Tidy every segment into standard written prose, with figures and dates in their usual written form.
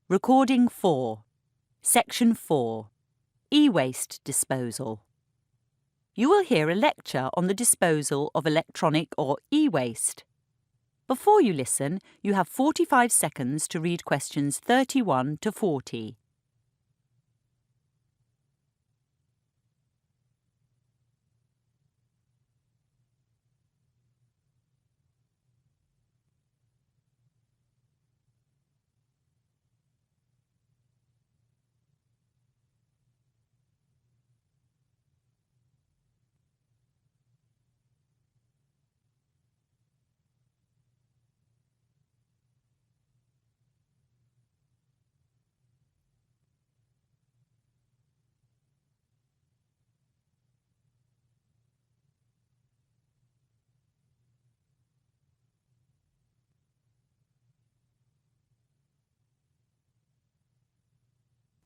Recording 4. Section 4. E-waste disposal. You will hear a lecture on the disposal of electronic or e-waste. Before you listen, you have 45 seconds to read questions 31 to 40.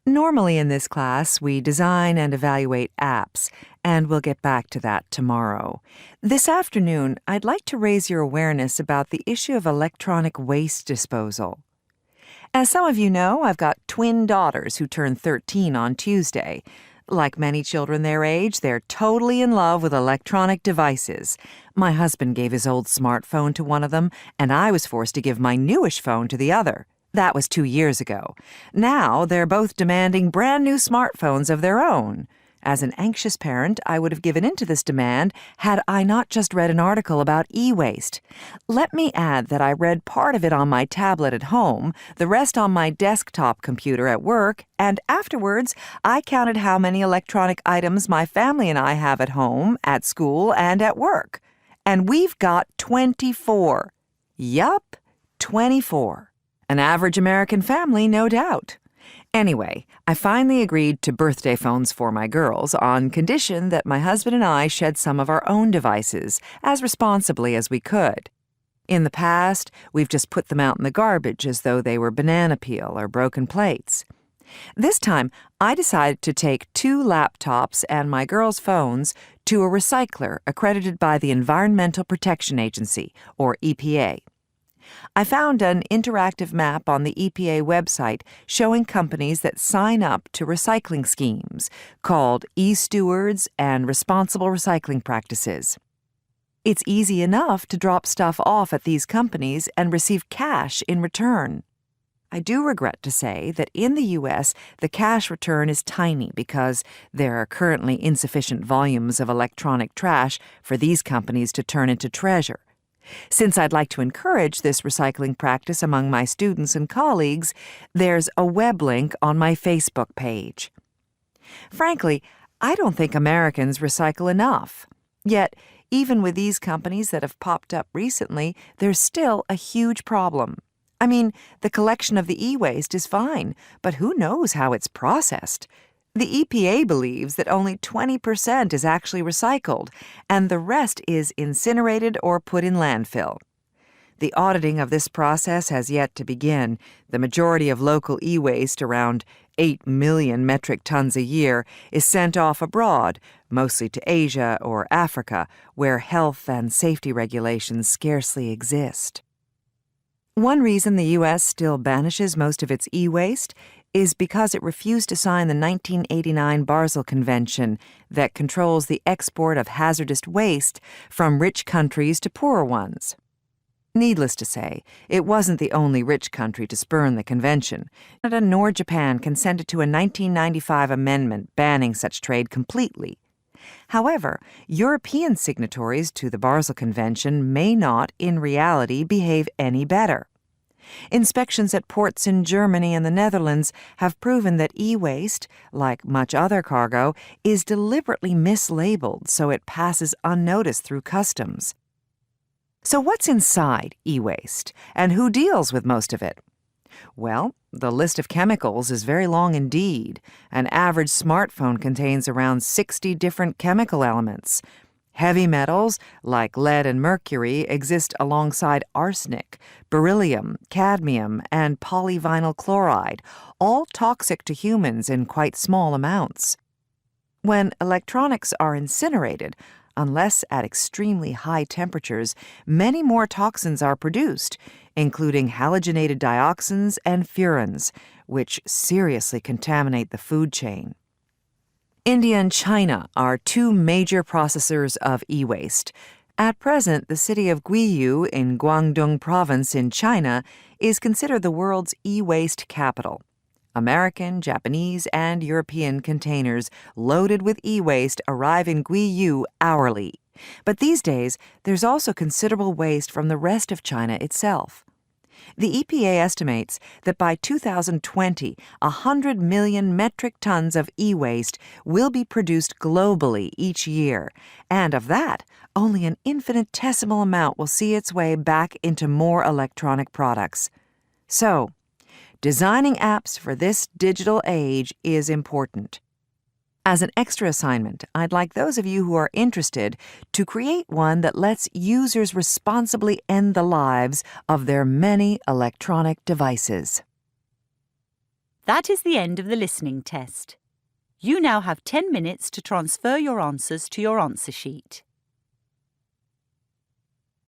Normally in this class, we design and evaluate apps, and we'll get back to that tomorrow. This afternoon, I'd like to raise your awareness about the issue of electronic waste disposal. As some of you know, I've got twin daughters who turn 13 on Tuesday. Like many children their age, they're totally in love with electronic devices. My husband gave his old smartphone to one of them, and I was forced to give my newish phone to the other. That was 2 years ago. Now they're both demanding brand new smartphones of their own. As an anxious parent, I would have given in to this demand had I not just read an article about e-waste. Let me add that I read part of it on my tablet at home, the rest on my desktop computer at work, and afterwards I counted how many electronic items my family and I have at home, at school, and at work. And we've got 24. Yup, 24. An average American family, no doubt. Anyway, I finally agreed to birthday phones for my girls on condition that my husband and I shed some of our own devices as responsibly as we could. In the past, we've just put them out in the garbage as though they were banana peel or broken plates. This time, I decided to take 2 laptops and my girls' phones to a recycler accredited by the Environmental Protection Agency, or EPA. I found an interactive map on the EPA website showing companies that sign up to recycling schemes called e-stewards and responsible recycling practices. It's easy enough to drop stuff off at these companies and receive cash in return. I do regret to say that in the U.S., the cash return is tiny because there are currently insufficient volumes of electronic trash for these companies to turn into treasure. Since I'd like to encourage this recycling practice among my students and colleagues, there's a web link on my Facebook page. Frankly, I don't think Americans recycle enough. Yet, even with these companies that have popped up recently, there's still a huge problem. I mean, the collection of the e-waste is fine, but who knows how it's processed? The EPA believes that only 20% is actually recycled, and the rest is incinerated or put in landfill. The auditing of this process has yet to begin. The majority of local e-waste, around 8 million metric tons a year, is sent off abroad, mostly to Asia or Africa, where health and safety regulations scarcely exist. One reason the U.S. still banishes most of its e-waste is because it refused to sign the 1989 Basel Convention that controls the export of hazardous waste from rich countries to poorer ones. Needless to say, it wasn't the only rich country to spurn the convention. Canada nor Japan consented to a 1995 amendment banning such trade completely. However, European signatories to the Basel Convention may not, in reality, behave any better. Inspections at ports in Germany and the Netherlands have proven that e-waste, like much other cargo, is deliberately mislabeled so it passes unnoticed through customs. So what's inside e-waste, and who deals with most of it? Well, the list of chemicals is very long indeed. An average smartphone contains around 60 different chemical elements. Heavy metals, like lead and mercury, exist alongside arsenic, beryllium, cadmium, and polyvinyl chloride, all toxic to humans in quite small amounts. When electronics are incinerated, unless at extremely high temperatures, many more toxins are produced, including halogenated dioxins and furans, which seriously contaminate the food chain. India and China are two major processors of e-waste. At present, the city of Guiyu in Guangdong Province in China is considered the world's e-waste capital. American, Japanese, and European containers loaded with e-waste arrive in Guiyu hourly. But these days, there's also considerable waste from the rest of China itself. The EPA estimates that by 2020, 100 million metric tons of e-waste will be produced globally each year, and of that, only an infinitesimal amount will see its way back into more electronic products. So, designing apps for this digital age is important. As an extra assignment, I'd like those of you who are interested to create one that lets users responsibly end the lives of their many electronic devices. That is the end of the listening test. You now have 10 minutes to transfer your answers to your answer sheet.